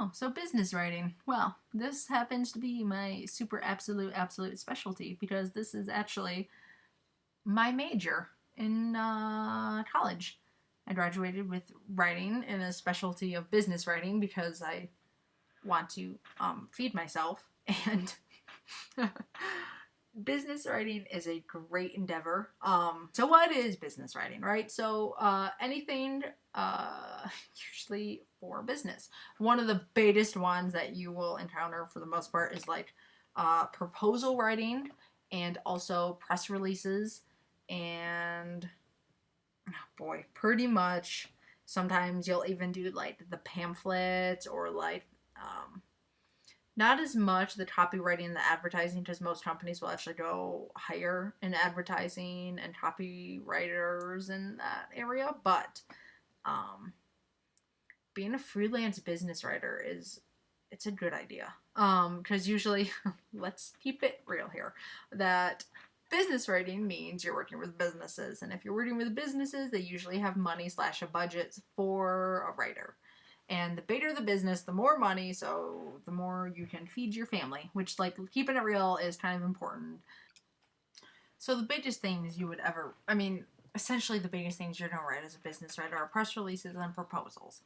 Oh, so business writing. Well, this happens to be my super absolute specialty because this is actually my major in college. I graduated with writing in a specialty of business writing because I want to feed myself. And business writing is a great endeavor. So what is business writing, right? So anything usually for business. One of the biggest ones that you will encounter for the most part is like proposal writing and also press releases and oh boy, pretty much sometimes you'll even do like the pamphlets or like not as much the copywriting and the advertising because most companies will actually go hire in advertising and copywriters in that area, but um, being a freelance business writer is it's a good idea because usually let's keep it real here that business writing means you're working with businesses, and if you're working with businesses they usually have money slash a budget for a writer, and the bigger the business the more money, so the more you can feed your family, which like keeping it real is kind of important. So the biggest things you would ever, I mean, essentially the biggest things you're going to write as a business writer are press releases and proposals.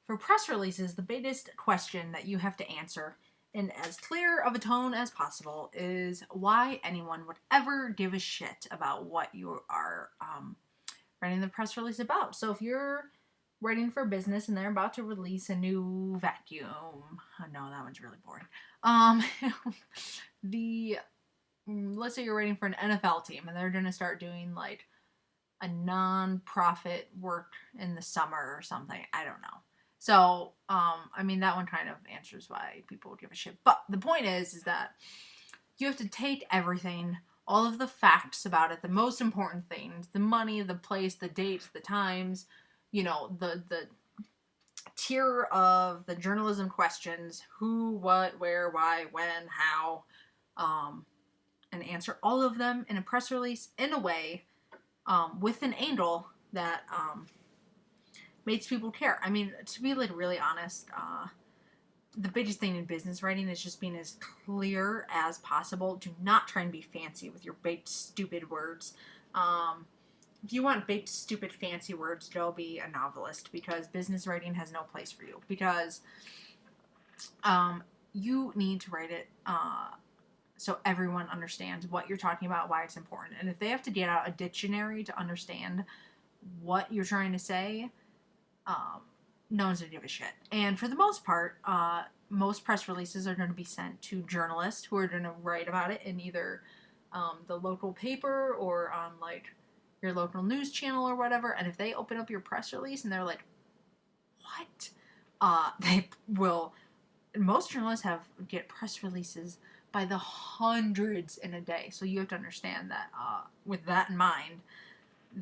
For press releases, the biggest question that you have to answer in as clear of a tone as possible is why anyone would ever give a shit about what you are writing the press release about. So if you're writing for business and they're about to release a new vacuum, oh no, that one's really boring. Um, the let's say you're writing for an NFL team and they're going to start doing like a non-profit work in the summer or something. I don't know. So, I mean, that one kind of answers why people would give a shit. But the point is that you have to take everything, all of the facts about it, the most important things, the money, the place, the dates, the times, the tier of the journalism questions, who, what, where, why, when, how, um, and answer all of them in a press release in a way with an angle that makes people care. I mean, to be like really honest, the biggest thing in business writing is just being as clear as possible. Do not try and be fancy with your big stupid words. If you want big stupid fancy words, go be a novelist because business writing has no place for you. Because you need to write it so everyone understands what you're talking about, why it's important. And if they have to get out a dictionary to understand what you're trying to say, no one's gonna give a shit. And for the most part, most press releases are going to be sent to journalists who are going to write about it in either the local paper or on like your local news channel or whatever. And if they open up your press release and they're like, "What?" They will. Most journalists get press releases by the hundreds in a day. So you have to understand that with that in mind,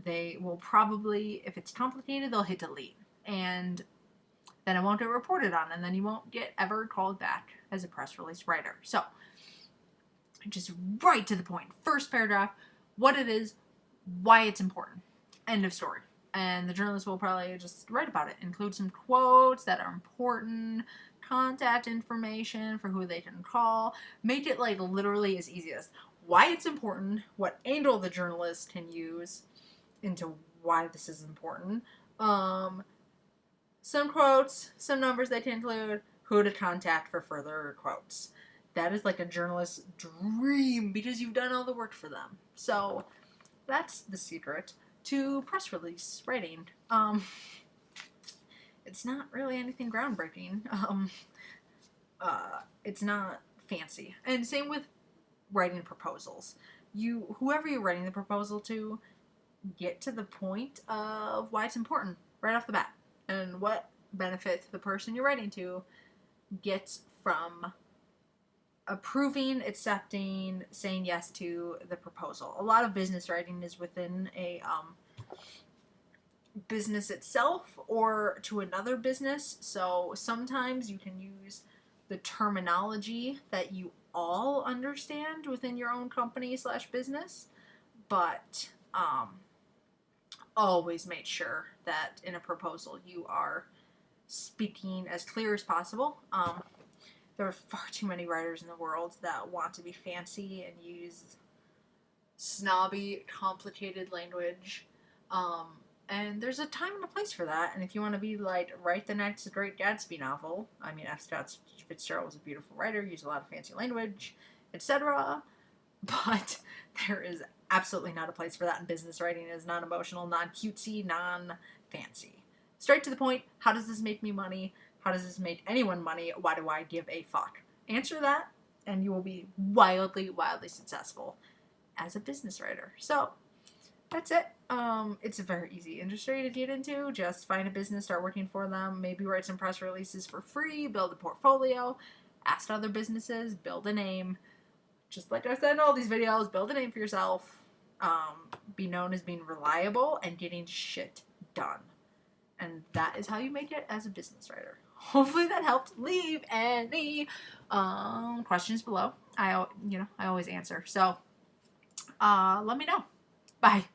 they will probably, if it's complicated, they'll hit delete. And then it won't get reported on, and then you won't get ever called back as a press release writer. So, just right to the point. First paragraph, what it is, why it's important. End of story. And the journalist will probably just write about it. Include some quotes that are important, contact information for who they can call. Make it like literally as easy as why it's important, what angle the journalist can use into why this is important. Some quotes, some numbers they can include, who to contact for further quotes. That is like a journalist's dream because you've done all the work for them. So that's the secret to press release writing. It's not really anything groundbreaking. It's not fancy. And same with writing proposals. Whoever you're writing the proposal to, get to the point of why it's important right off the bat and what benefit the person you're writing to gets from approving, accepting, saying yes to the proposal. A lot of business writing is within a business itself or to another business. So sometimes you can use the terminology that you all understand within your own company slash business, but always make sure that in a proposal you are speaking as clear as possible. There are far too many writers in the world that want to be fancy and use snobby, complicated language. And there's a time and a place for that. And if you want to be like, write the next Great Gatsby novel, I mean, F. Scott Fitzgerald was a beautiful writer, used a lot of fancy language, etc. But there is absolutely not a place for that in business writing. It is non-emotional, non-cutesy, non-fancy. Straight to the point, how does this make me money? How does this make anyone money? Why do I give a fuck? Answer that, and you will be wildly, wildly successful as a business writer. So, that's it. It's a very easy industry to get into. Just find a business, start working for them, maybe write some press releases for free, build a portfolio, ask other businesses, build a name. Just like I said in all these videos, build a name for yourself. Be known as being reliable and getting shit done. And that is how you make it as a business writer. Hopefully that helped. Leave any questions below. I always answer. So let me know. Bye.